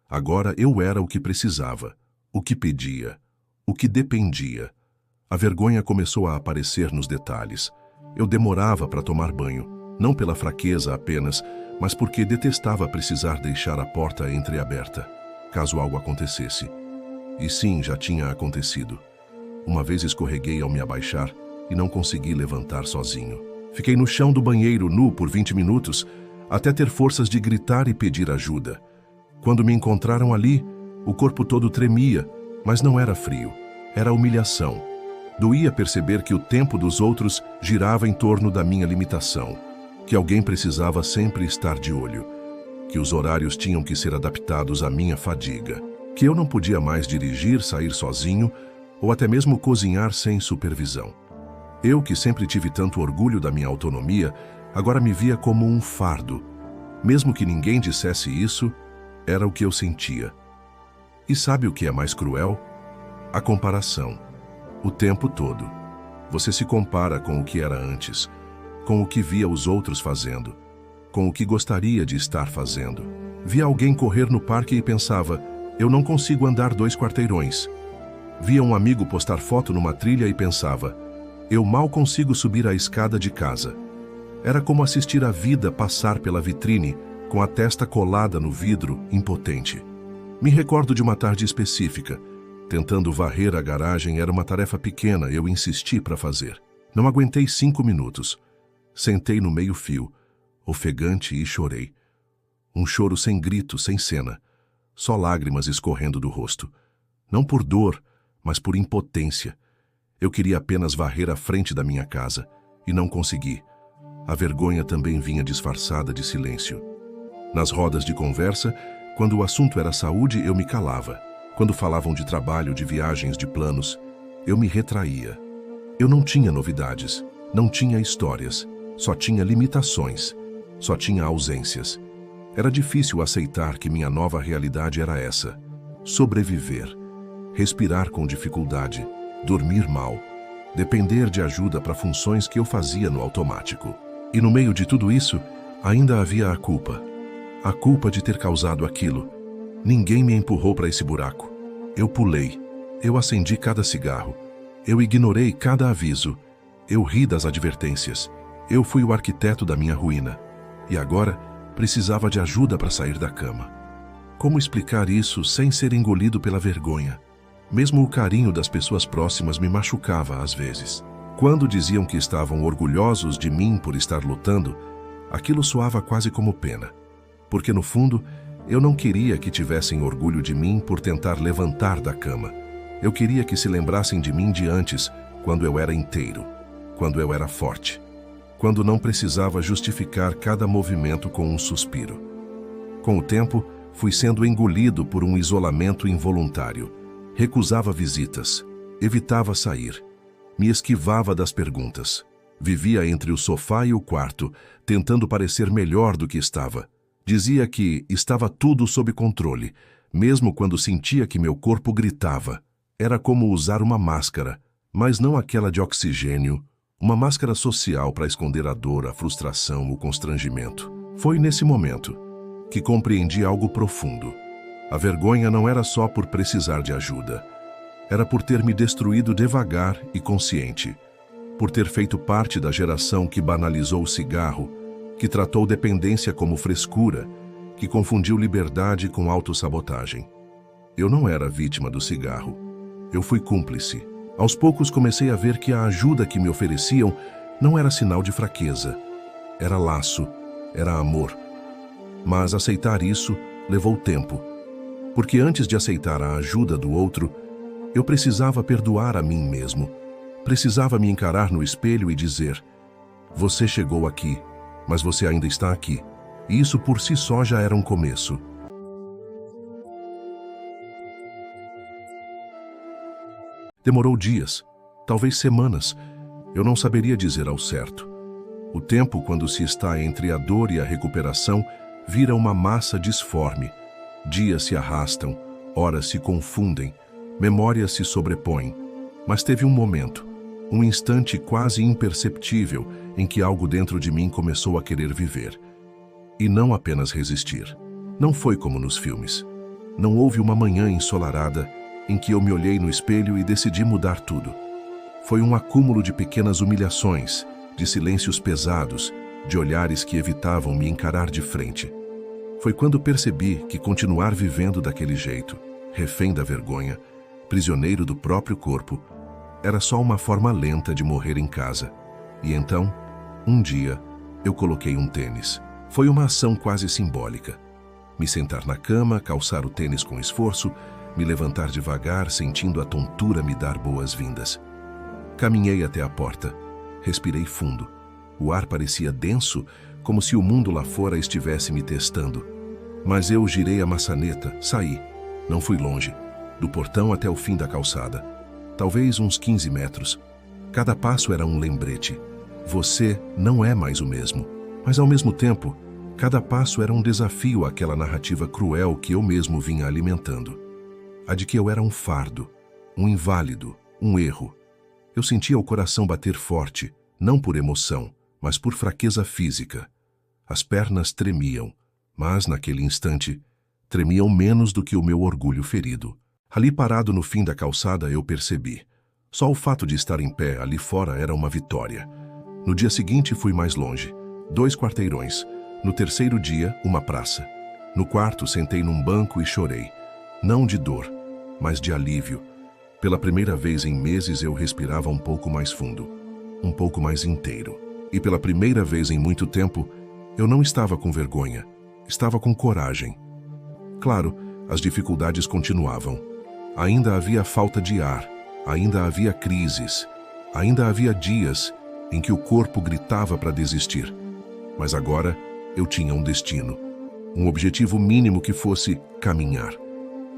[SPEAKER 1] Agora eu era o que precisava, o que pedia, o que dependia. A vergonha começou a aparecer nos detalhes. Eu demorava para tomar banho, não pela fraqueza apenas, mas porque detestava precisar deixar a porta entreaberta, caso algo acontecesse. E sim, já tinha acontecido. Uma vez escorreguei ao me abaixar e não consegui levantar sozinho. Fiquei no chão do banheiro nu por 20 minutos, até ter forças de gritar e pedir ajuda. Quando me encontraram ali, o corpo todo tremia, mas não era frio, era humilhação. Doía perceber que o tempo dos outros girava em torno da minha limitação, que alguém precisava sempre estar de olho, que os horários tinham que ser adaptados à minha fadiga, que eu não podia mais dirigir, sair sozinho ou até mesmo cozinhar sem supervisão. Eu, que sempre tive tanto orgulho da minha autonomia, agora me via como um fardo. Mesmo que ninguém dissesse isso, era o que eu sentia. E sabe o que é mais cruel? A comparação. O tempo todo. Você se compara com o que era antes, com o que via os outros fazendo, com o que gostaria de estar fazendo. Via alguém correr no parque e pensava: eu não consigo andar 2 quarteirões. Via um amigo postar foto numa trilha e pensava: eu mal consigo subir a escada de casa. Era como assistir a vida passar pela vitrine, com a testa colada no vidro, impotente. Me recordo de uma tarde específica. Tentando varrer a garagem era uma tarefa pequena, eu insisti para fazer. Não aguentei 5 minutos. Sentei no meio-fio, ofegante, e chorei. Um choro sem grito, sem cena. Só lágrimas escorrendo do rosto. Não por dor, mas por impotência. Eu queria apenas varrer a frente da minha casa, e não consegui. A vergonha também vinha disfarçada de silêncio. Nas rodas de conversa, quando o assunto era saúde, eu me calava. Quando falavam de trabalho, de viagens, de planos, eu me retraía. Eu não tinha novidades, não tinha histórias, só tinha limitações, só tinha ausências. Era difícil aceitar que minha nova realidade era essa: sobreviver, respirar com dificuldade, dormir mal, depender de ajuda para funções que eu fazia no automático. E no meio de tudo isso, ainda havia a culpa de ter causado aquilo. Ninguém me empurrou para esse buraco. Eu pulei, eu acendi cada cigarro, eu ignorei cada aviso, eu ri das advertências. Eu fui o arquiteto da minha ruína. E agora precisava de ajuda para sair da cama. Como explicar isso sem ser engolido pela vergonha? Mesmo o carinho das pessoas próximas me machucava às vezes. Quando diziam que estavam orgulhosos de mim por estar lutando, aquilo soava quase como pena. Porque no fundo, Eu não queria que tivessem orgulho de mim por tentar levantar da cama. Eu queria que se lembrassem de mim de antes, quando eu era inteiro, quando eu era forte, quando não precisava justificar cada movimento com um suspiro. Com o tempo, fui sendo engolido por um isolamento involuntário. Recusava visitas, evitava sair, me esquivava das perguntas. Vivia entre o sofá e o quarto, tentando parecer melhor do que estava. Dizia que estava tudo sob controle, mesmo quando sentia que meu corpo gritava. Era como usar uma máscara, mas não aquela de oxigênio, uma máscara social para esconder a dor, a frustração, o constrangimento. Foi nesse momento que compreendi algo profundo. A vergonha não era só por precisar de ajuda. Era por ter me destruído devagar e consciente. Por ter feito parte da geração que banalizou o cigarro, que tratou dependência como frescura, que confundiu liberdade com autossabotagem. Eu não era vítima do cigarro. Eu fui cúmplice. Aos poucos comecei a ver que a ajuda que me ofereciam não era sinal de fraqueza. Era laço, era amor. Mas aceitar isso levou tempo. Porque antes de aceitar a ajuda do outro, eu precisava perdoar a mim mesmo. Precisava me encarar no espelho e dizer: você chegou aqui, mas você ainda está aqui. E isso por si só já era um começo. Demorou dias, talvez semanas. Eu não saberia dizer ao certo. O tempo, quando se está entre a dor e a recuperação, vira uma massa disforme. Dias se arrastam, horas se confundem, memórias se sobrepõem. Mas teve um momento, um instante quase imperceptível, em que algo dentro de mim começou a querer viver. E não apenas resistir. Não foi como nos filmes. Não houve uma manhã ensolarada em que eu me olhei no espelho e decidi mudar tudo. Foi um acúmulo de pequenas humilhações, de silêncios pesados, de olhares que evitavam me encarar de frente. Foi quando percebi que continuar vivendo daquele jeito, refém da vergonha, prisioneiro do próprio corpo, era só uma forma lenta de morrer em casa. E então, um dia, eu coloquei um tênis. Foi uma ação quase simbólica. Me sentar na cama, calçar o tênis com esforço, me levantar devagar, sentindo a tontura me dar boas-vindas. Caminhei até a porta. Respirei fundo. O ar parecia denso, como se o mundo lá fora estivesse me testando. Mas eu girei a maçaneta, saí. Não fui longe. Do portão até o fim da calçada. Talvez uns 15 metros. Cada passo era um lembrete. Você não é mais o mesmo. Mas ao mesmo tempo, cada passo era um desafio àquela narrativa cruel que eu mesmo vinha alimentando. A de que eu era um fardo, um inválido, um erro. Eu sentia o coração bater forte, não por emoção, mas por fraqueza física. As pernas tremiam, mas naquele instante, tremiam menos do que o meu orgulho ferido. Ali parado no fim da calçada eu percebi. Só o fato de estar em pé ali fora era uma vitória. No dia seguinte fui mais longe. 2 quarteirões. No terceiro dia, uma praça. No quarto, sentei num banco e chorei. Não de dor, mas de alívio. Pela primeira vez em meses eu respirava um pouco mais fundo, um pouco mais inteiro. E pela primeira vez em muito tempo, eu não estava com vergonha, estava com coragem. Claro, as dificuldades continuavam. Ainda havia falta de ar, ainda havia crises, ainda havia dias em que o corpo gritava para desistir. Mas agora eu tinha um destino, um objetivo mínimo que fosse caminhar.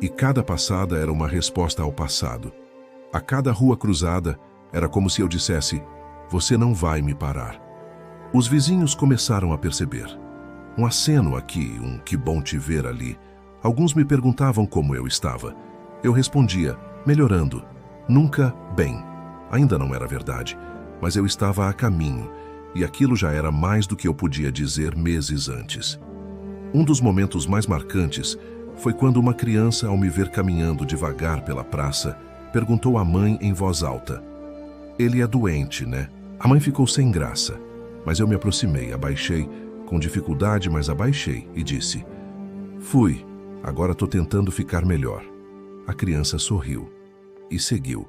[SPEAKER 1] E cada passada era uma resposta ao passado. A cada rua cruzada, era como se eu dissesse: você não vai me parar. Os vizinhos começaram a perceber. Um aceno aqui, um que bom te ver ali. Alguns me perguntavam como eu estava. Eu respondia, melhorando. Nunca bem. Ainda não era verdade, mas eu estava a caminho, e aquilo já era mais do que eu podia dizer meses antes. Um dos momentos mais marcantes foi quando uma criança, ao me ver caminhando devagar pela praça, perguntou à mãe em voz alta: ele é doente, né? A mãe ficou sem graça, mas eu me aproximei, abaixei, com dificuldade, mas abaixei, e disse: fui, agora estou tentando ficar melhor. A criança sorriu e seguiu,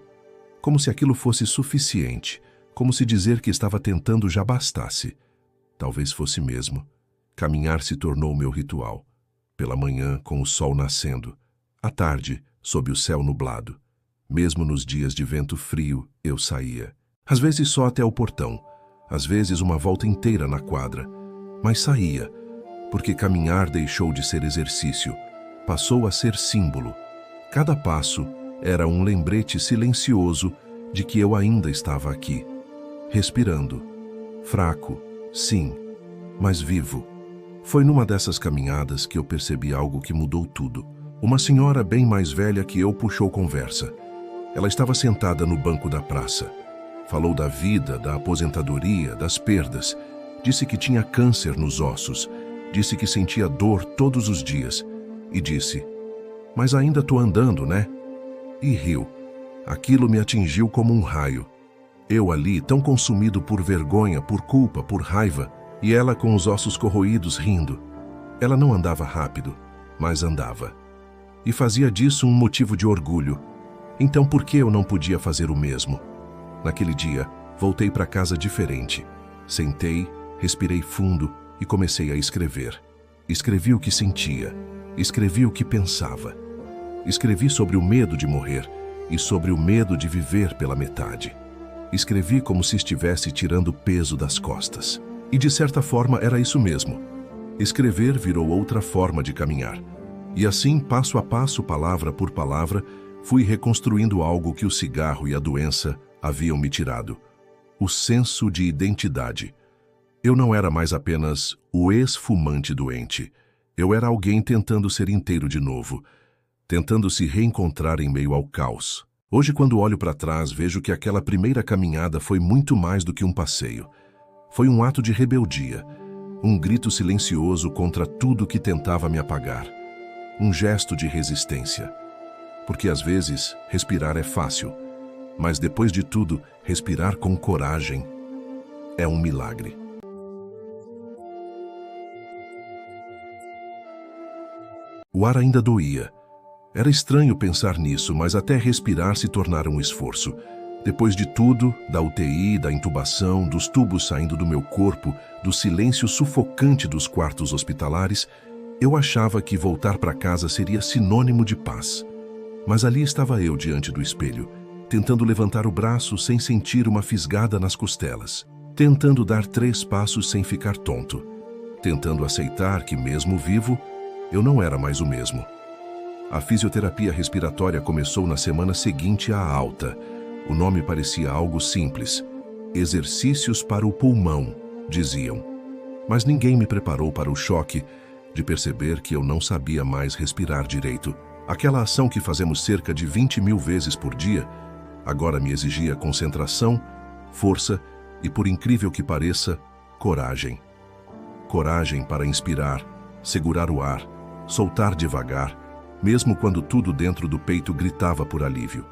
[SPEAKER 1] como se aquilo fosse suficiente, como se dizer que estava tentando já bastasse. Talvez fosse mesmo. Caminhar se tornou meu ritual. pela manhã com o sol nascendo, à tarde, sob o céu nublado. Mesmo nos dias de vento frio, eu saía. Às vezes só até o portão, às vezes uma volta inteira na quadra. Mas saía, porque caminhar deixou de ser exercício, passou a ser símbolo. Cada passo era um lembrete silencioso de que eu ainda estava aqui, respirando. Fraco, sim, mas vivo. Foi numa dessas caminhadas que eu percebi algo que mudou tudo. Uma senhora bem mais velha que eu puxou conversa. Ela estava sentada no banco da praça. Falou da vida, da aposentadoria, das perdas. Disse que tinha câncer nos ossos. Disse que sentia dor todos os dias. E disse: "Mas ainda tô andando, né?" E riu. Aquilo me atingiu como um raio. Eu ali, tão consumido por vergonha, por culpa, por raiva, e ela com os ossos corroídos rindo. Ela não andava rápido, mas andava. E fazia disso um motivo de orgulho. Então por que eu não podia fazer o mesmo? Naquele dia, voltei para casa diferente. Sentei, respirei fundo e comecei a escrever. Escrevi o que sentia, escrevi o que pensava. Escrevi sobre o medo de morrer e sobre o medo de viver pela metade. Escrevi como se estivesse tirando o peso das costas. E de certa forma era isso mesmo. Escrever virou outra forma de caminhar. E assim, passo a passo, palavra por palavra, fui reconstruindo algo que o cigarro e a doença haviam me tirado. O senso de identidade. Eu não era mais apenas o ex-fumante doente. Eu era alguém tentando ser inteiro de novo, tentando se reencontrar em meio ao caos. Hoje, quando olho para trás, vejo que aquela primeira caminhada foi muito mais do que um passeio. Foi um ato de rebeldia, um grito silencioso contra tudo que tentava me apagar. Um gesto de resistência. Porque às vezes, respirar é fácil, mas depois de tudo, respirar com coragem é um milagre. O ar ainda doía. Era estranho pensar nisso, mas até respirar se tornara um esforço. Depois de tudo, da UTI, da intubação, dos tubos saindo do meu corpo, do silêncio sufocante dos quartos hospitalares, eu achava que voltar para casa seria sinônimo de paz. Mas ali estava eu diante do espelho, tentando levantar o braço sem sentir uma fisgada nas costelas, tentando dar 3 passos sem ficar tonto, tentando aceitar que, mesmo vivo, eu não era mais o mesmo. A fisioterapia respiratória começou na semana seguinte à alta. O nome parecia algo simples. Exercícios para o pulmão, diziam. Mas ninguém me preparou para o choque de perceber que eu não sabia mais respirar direito. Aquela ação que fazemos cerca de 20.000 vezes por dia, agora me exigia concentração, força e, por incrível que pareça, coragem. Coragem para inspirar, segurar o ar, soltar devagar, mesmo quando tudo dentro do peito gritava por alívio.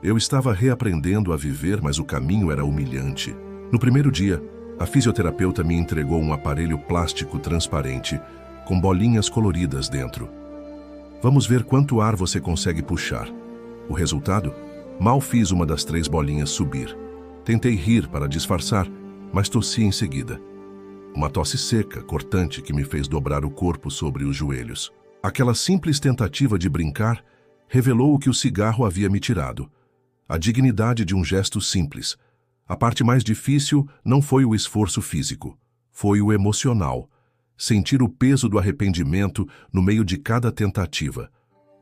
[SPEAKER 1] Eu estava reaprendendo a viver, mas o caminho era humilhante. No primeiro dia, a fisioterapeuta me entregou um aparelho plástico transparente, com bolinhas coloridas dentro. Vamos ver quanto ar você consegue puxar. O resultado? Mal fiz uma das 3 bolinhas subir. Tentei rir para disfarçar, mas tossi em seguida. Uma tosse seca, cortante, que me fez dobrar o corpo sobre os joelhos. Aquela simples tentativa de brincar revelou o que o cigarro havia me tirado. A dignidade de um gesto simples. A parte mais difícil não foi o esforço físico, foi o emocional. Sentir o peso do arrependimento no meio de cada tentativa.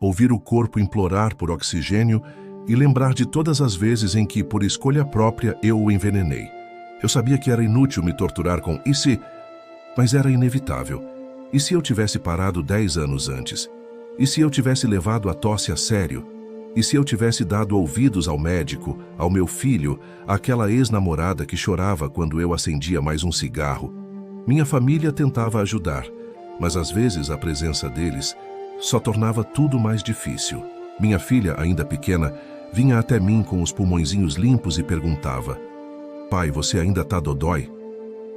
[SPEAKER 1] Ouvir o corpo implorar por oxigênio e lembrar de todas as vezes em que, por escolha própria, eu o envenenei. Eu sabia que era inútil me torturar com "e se?", mas era inevitável. E se eu tivesse parado 10 anos antes? E se eu tivesse levado a tosse a sério? E se eu tivesse dado ouvidos ao médico, ao meu filho, àquela ex-namorada que chorava quando eu acendia mais um cigarro? Minha família tentava ajudar, mas às vezes a presença deles só tornava tudo mais difícil. Minha filha, ainda pequena, vinha até mim com os pulmõezinhos limpos e perguntava: "Pai, você ainda tá dodói?"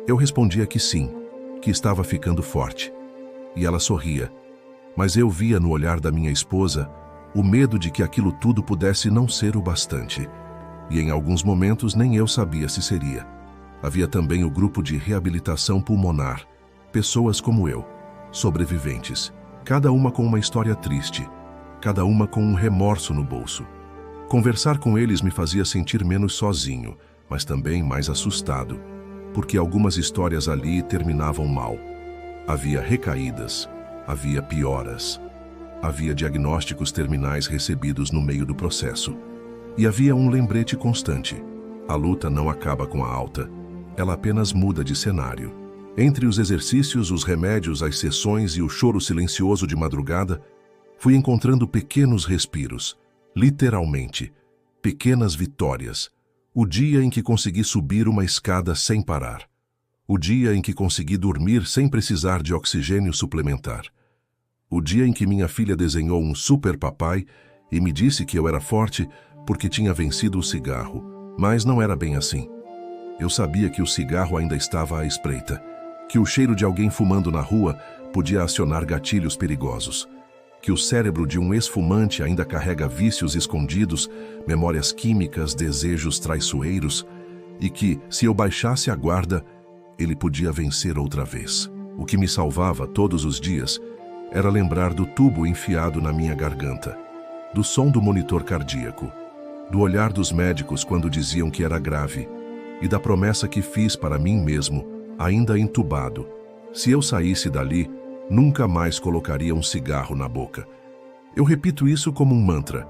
[SPEAKER 1] Eu respondia que sim, que estava ficando forte. E ela sorria, mas eu via no olhar da minha esposa o medo de que aquilo tudo pudesse não ser o bastante. E em alguns momentos nem eu sabia se seria. Havia também o grupo de reabilitação pulmonar, pessoas como eu, sobreviventes. cada uma com uma história triste, cada uma com um remorso no bolso. Conversar com eles me fazia sentir menos sozinho, mas também mais assustado, porque algumas histórias ali terminavam mal. Havia recaídas, havia pioras, havia diagnósticos terminais recebidos no meio do processo. E havia um lembrete constante: a luta não acaba com a alta, ela apenas muda de cenário. Entre os exercícios, os remédios, as sessões e o choro silencioso de madrugada, fui encontrando pequenos respiros, literalmente, pequenas vitórias. O dia em que consegui subir uma escada sem parar. O dia em que consegui dormir sem precisar de oxigênio suplementar. O dia em que minha filha desenhou um super papai e me disse que eu era forte porque tinha vencido o cigarro, mas não era bem assim. Eu sabia que o cigarro ainda estava à espreita, que o cheiro de alguém fumando na rua podia acionar gatilhos perigosos, que o cérebro de um ex-fumante ainda carrega vícios escondidos, memórias químicas, desejos traiçoeiros, e que, se eu baixasse a guarda, ele podia vencer outra vez. O que me salvava todos os dias era lembrar do tubo enfiado na minha garganta, do som do monitor cardíaco, do olhar dos médicos quando diziam que era grave, e da promessa que fiz para mim mesmo, ainda entubado: se eu saísse dali, nunca mais colocaria um cigarro na boca. Eu repito isso como um mantra,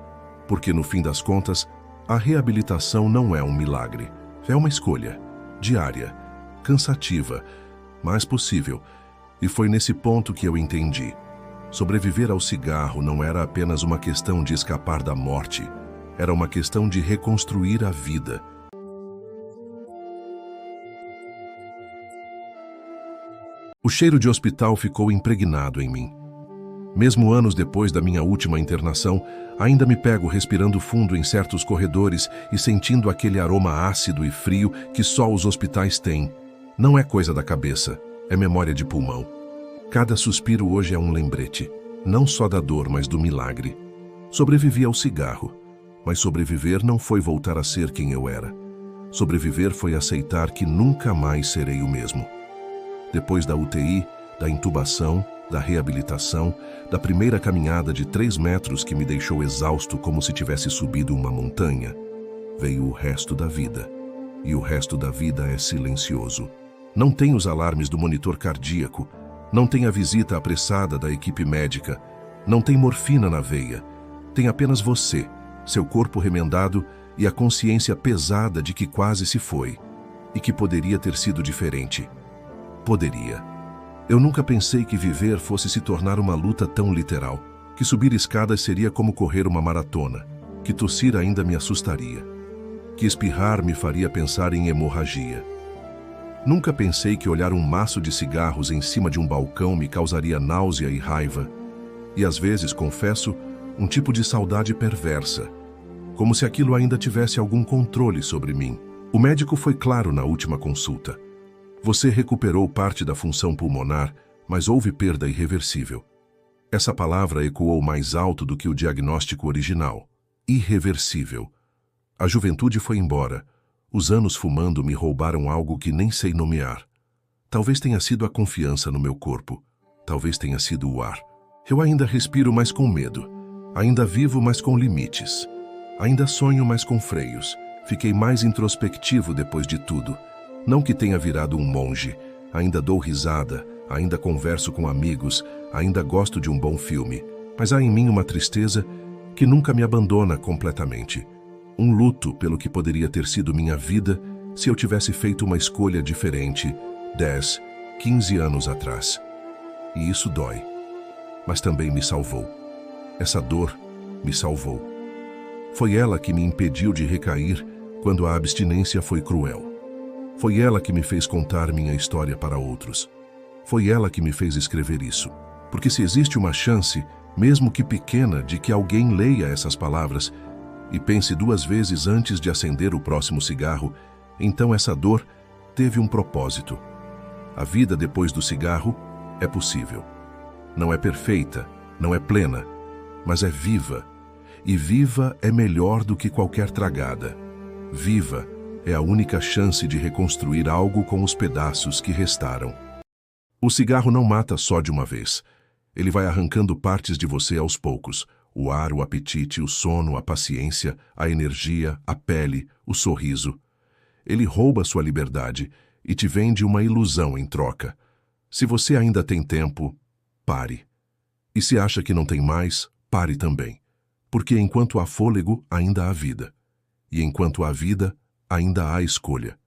[SPEAKER 1] porque no fim das contas, a reabilitação não é um milagre. É uma escolha, diária, cansativa, mas possível. E foi nesse ponto que eu entendi. Sobreviver ao cigarro não era apenas uma questão de escapar da morte, era uma questão de reconstruir a vida. O cheiro de hospital ficou impregnado em mim. Mesmo anos depois da minha última internação, ainda me pego respirando fundo em certos corredores e sentindo aquele aroma ácido e frio que só os hospitais têm. Não é coisa da cabeça, é memória de pulmão. Cada suspiro hoje é um lembrete, não só da dor, mas do milagre. Sobrevivi ao cigarro, mas sobreviver não foi voltar a ser quem eu era. Sobreviver foi aceitar que nunca mais serei o mesmo. Depois da UTI, da intubação, da reabilitação, da primeira caminhada de 3 metros que me deixou exausto como se tivesse subido uma montanha, veio o resto da vida. E o resto da vida é silencioso. Não tem os alarmes do monitor cardíaco, não tem a visita apressada da equipe médica, não tem morfina na veia. Tem apenas você, seu corpo remendado e a consciência pesada de que quase se foi, e que poderia ter sido diferente. Poderia. Eu nunca pensei que viver fosse se tornar uma luta tão literal, que subir escadas seria como correr uma maratona, que tossir ainda me assustaria, que espirrar me faria pensar em hemorragia. Nunca pensei que olhar um maço de cigarros em cima de um balcão me causaria náusea e raiva, e às vezes, confesso, um tipo de saudade perversa, como se aquilo ainda tivesse algum controle sobre mim. O médico foi claro na última consulta. Você recuperou parte da função pulmonar, mas houve perda irreversível. Essa palavra ecoou mais alto do que o diagnóstico original. Irreversível. A juventude foi embora. Os anos fumando me roubaram algo que nem sei nomear. Talvez tenha sido a confiança no meu corpo. Talvez tenha sido o ar. Eu ainda respiro, mas com medo. Ainda vivo, mas com limites. Ainda sonho, mas com freios. Fiquei mais introspectivo depois de tudo. Não que tenha virado um monge, ainda dou risada, ainda converso com amigos, ainda gosto de um bom filme, mas há em mim uma tristeza que nunca me abandona completamente. Um luto pelo que poderia ter sido minha vida se eu tivesse feito uma escolha diferente 10, 15 anos atrás. E isso dói, mas também me salvou. Essa dor me salvou. Foi ela que me impediu de recair quando a abstinência foi cruel. Foi ela que me fez contar minha história para outros. Foi ela que me fez escrever isso. Porque se existe uma chance, mesmo que pequena, de que alguém leia essas palavras e pense 2 vezes antes de acender o próximo cigarro, então essa dor teve um propósito. A vida depois do cigarro é possível. Não é perfeita, não é plena, mas é viva. E viva é melhor do que qualquer tragada. Viva é a única chance de reconstruir algo com os pedaços que restaram. O cigarro não mata só de uma vez. Ele vai arrancando partes de você aos poucos: o ar, o apetite, o sono, a paciência, a energia, a pele, o sorriso. Ele rouba sua liberdade e te vende uma ilusão em troca. Se você ainda tem tempo, pare. E se acha que não tem mais, pare também. Porque enquanto há fôlego, ainda há vida. E enquanto há vida, ainda há escolha.